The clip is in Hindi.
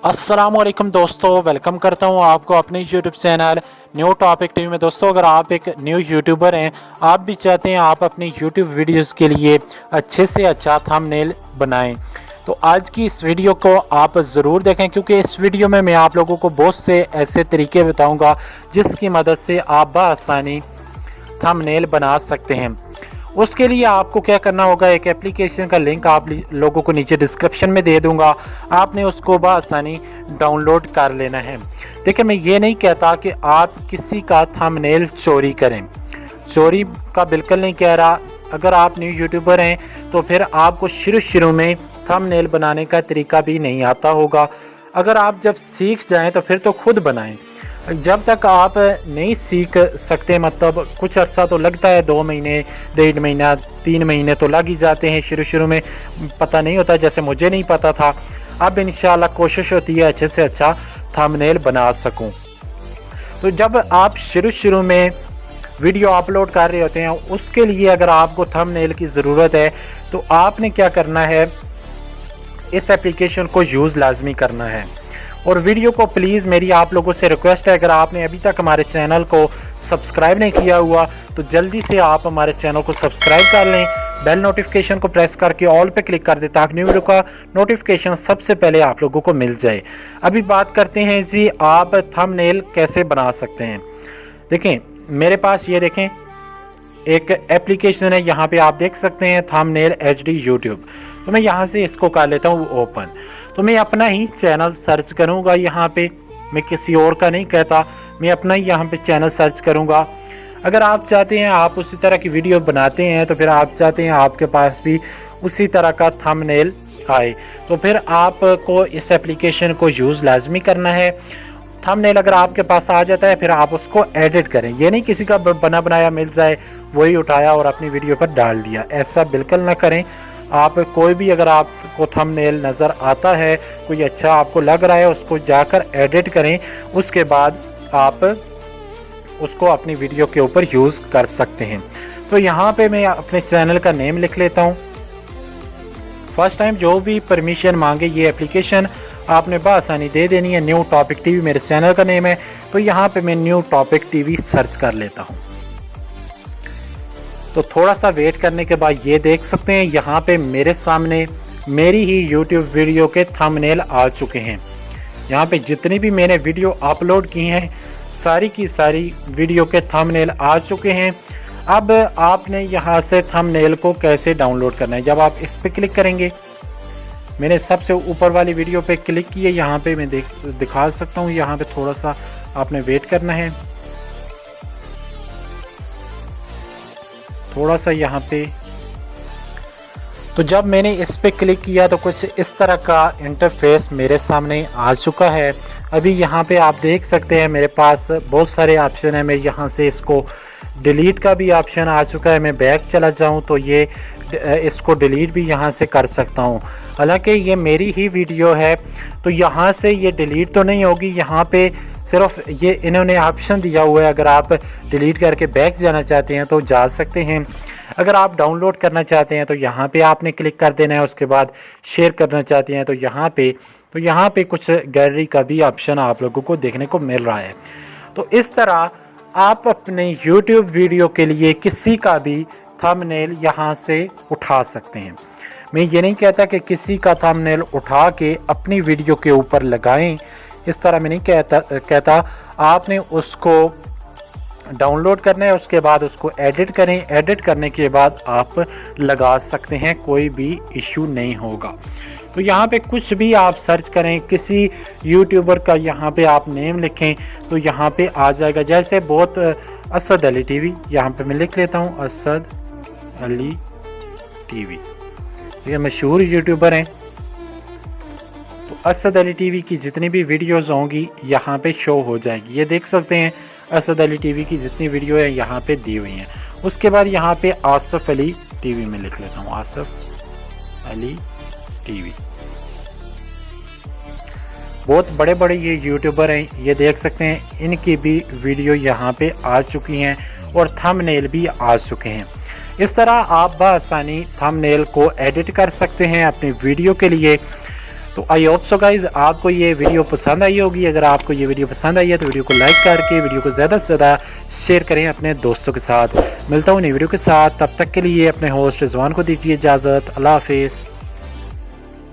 अस्सलामुअलैकुम दोस्तों, वेलकम करता हूं आपको अपने YouTube channel new topic TV में। दोस्तों, अगर आप एक न्यू यूट्यूबर हैं, आप भी चाहते हैं आप अपनी यूट्यूब वीडियोस के लिए अच्छे से अच्छा थंबनेल बनाएं, तो आज की इस वीडियो को आप ज़रूर देखें, क्योंकि इस वीडियो में मैं आप लोगों को बहुत से ऐसे तरीके बताऊँगा जिसकी मदद से आप बआसानी थंबनेल बना सकते हैं। उसके लिए आपको क्या करना होगा, एक एप्लीकेशन का लिंक आप लोगों को नीचे डिस्क्रिप्शन में दे दूंगा, आपने उसको बआसानी डाउनलोड कर लेना है। देखिए, मैं ये नहीं कहता कि आप किसी का थंबनेल चोरी करें, चोरी का बिल्कुल नहीं कह रहा। अगर आप न्यू यूट्यूबर हैं तो फिर आपको शुरू में थंबनेल बनाने का तरीका भी नहीं आता होगा। अगर आप जब सीख जाएं तो फिर तो खुद बनाएं। जब तक आप नहीं सीख सकते, मतलब कुछ अर्सा तो लगता है, 2 महीने, 1.5 महीना, 3 महीने तो लग ही जाते हैं। शुरू में पता नहीं होता, जैसे मुझे नहीं पता था। अब इंशाल्लाह कोशिश होती है अच्छे से अच्छा थंबनेल बना सकूं। तो जब आप शुरू में वीडियो अपलोड कर रहे होते हैं, उसके लिए अगर आपको थंबनेल की ज़रूरत है तो आपने क्या करना है, इस एप्लीकेशन को यूज़ लाजमी करना है। और वीडियो को प्लीज़ मेरी आप लोगों से रिक्वेस्ट है, अगर आपने अभी तक हमारे चैनल को सब्सक्राइब नहीं किया हुआ तो जल्दी से आप हमारे चैनल को सब्सक्राइब कर लें, बेल नोटिफिकेशन को प्रेस करके ऑल पे क्लिक कर दें ताकि न्यू वीडियो का नोटिफिकेशन सबसे पहले आप लोगों को मिल जाए। अभी बात करते हैं जी, आप थंबनेल कैसे बना सकते हैं। देखें, मेरे पास ये देखें एक एप्लीकेशन है, यहाँ पे आप देख सकते हैं थंबनेल HD यूट्यूब। तो मैं यहाँ से इसको कर लेता हूँ ओपन। तो मैं अपना ही चैनल सर्च करूँगा यहाँ पे, मैं किसी और का नहीं कहता, मैं अपना ही यहाँ पे चैनल सर्च करूँगा। अगर आप चाहते हैं आप उसी तरह की वीडियो बनाते हैं तो फिर आप चाहते हैं आपके पास भी उसी तरह का थंबनेल आए, तो फिर आपको इस एप्लीकेशन को यूज़ लाजमी करना है। थंबनेल अगर आपके पास आ जाता है फिर आप उसको एडिट करें। ये नहीं किसी का बना बनाया मिल जाए वही उठाया और अपनी वीडियो पर डाल दिया, ऐसा बिल्कुल ना करें। आप कोई भी अगर आपको थंबनेल नज़र आता है, कोई अच्छा आपको लग रहा है, उसको जाकर एडिट करें, उसके बाद आप उसको अपनी वीडियो के ऊपर यूज़ कर सकते हैं। तो यहाँ पे मैं अपने चैनल का नेम लिख लेता हूँ। फर्स्ट टाइम जो भी परमिशन मांगे ये एप्लीकेशन आपने बआसानी दे देनी है। न्यू टॉपिक टीवी मेरे चैनल का नेम है, तो यहाँ पे मैं न्यू टॉपिक टीवी सर्च कर लेता हूँ। तो थोड़ा सा वेट करने के बाद ये देख सकते हैं यहाँ पे मेरे सामने मेरी ही यूट्यूब वीडियो के थंबनेल आ चुके हैं। यहाँ पे जितनी भी मैंने वीडियो अपलोड की हैं सारी की सारी वीडियो के थंबनेल आ चुके हैं। अब आपने यहाँ से थंबनेल को कैसे डाउनलोड करना है, जब आप इस पे क्लिक करेंगे, मैंने सबसे ऊपर वाली वीडियो पे क्लिक किए, यहाँ पे मैं दिखा सकता हूँ। यहाँ पे थोड़ा सा आपने वेट करना है, थोड़ा सा यहाँ पे। तो जब मैंने इस पे क्लिक किया तो कुछ इस तरह का इंटरफेस मेरे सामने आ चुका है। अभी यहाँ पे आप देख सकते हैं मेरे पास बहुत सारे ऑप्शन है। मैं यहाँ से इसको डिलीट का भी ऑप्शन आ चुका है। मैं बैक चला जाऊँ तो ये इसको डिलीट भी यहाँ से कर सकता हूँ। हालांकि ये मेरी ही वीडियो है तो यहाँ से ये डिलीट तो नहीं होगी। यहाँ पे सिर्फ ये इन्होंने ऑप्शन दिया हुआ है, अगर आप डिलीट करके बैक जाना चाहते हैं तो जा सकते हैं। अगर आप डाउनलोड करना चाहते हैं तो यहाँ पे आपने क्लिक कर देना है। उसके बाद शेयर करना चाहते हैं तो यहाँ पे कुछ गैलरी का भी ऑप्शन आप लोगों को देखने को मिल रहा है। तो इस तरह आप अपने YouTube वीडियो के लिए किसी का भी थंबनेल यहाँ से उठा सकते हैं। मैं ये नहीं कहता कि किसी का थंबनेल उठा के अपनी वीडियो के ऊपर लगाएं, इस तरह मैं नहीं कहता। आपने उसको डाउनलोड करना है, उसके बाद उसको एडिट करें, एडिट करने के बाद आप लगा सकते हैं, कोई भी इशू नहीं होगा। तो यहाँ पे कुछ भी आप सर्च करें, किसी यूट्यूबर का यहाँ पे आप नेम लिखें तो यहाँ पे आ जाएगा। जैसे बहुत असद अली टीवी, यहाँ पे मैं लिख लेता हूँ असद अली टीवी, ये मशहूर यूट्यूबर हैं। तो असद अली टीवी की जितनी भी वीडियोस होंगी यहाँ पे शो हो जाएगी। ये देख सकते हैं असद अली टीवी की जितनी वीडियो है यहाँ पे दी हुई हैं। उसके बाद यहाँ पे आसिफ अली टीवी में लिख लेता हूँ, आसिफ अली टीवी। बहुत बड़े बड़े ये यूट्यूबर हैं, ये देख सकते हैं इनकी भी वीडियो यहाँ पे आ चुकी हैं और थंबनेल भी आ चुके हैं। इस तरह आप बआसानी थंबनेल को एडिट कर सकते हैं अपनी वीडियो के लिए। तो आई होप सो गाइज आपको ये वीडियो पसंद आई होगी। अगर आपको ये वीडियो पसंद आई है तो वीडियो को लाइक करके वीडियो को ज़्यादा से ज़्यादा शेयर करें अपने दोस्तों के साथ। मिलता हूँ नई वीडियो के साथ, तब तक के लिए अपने होस्ट रिजवान को दीजिए इजाज़त। अल्लाह हाफिज़।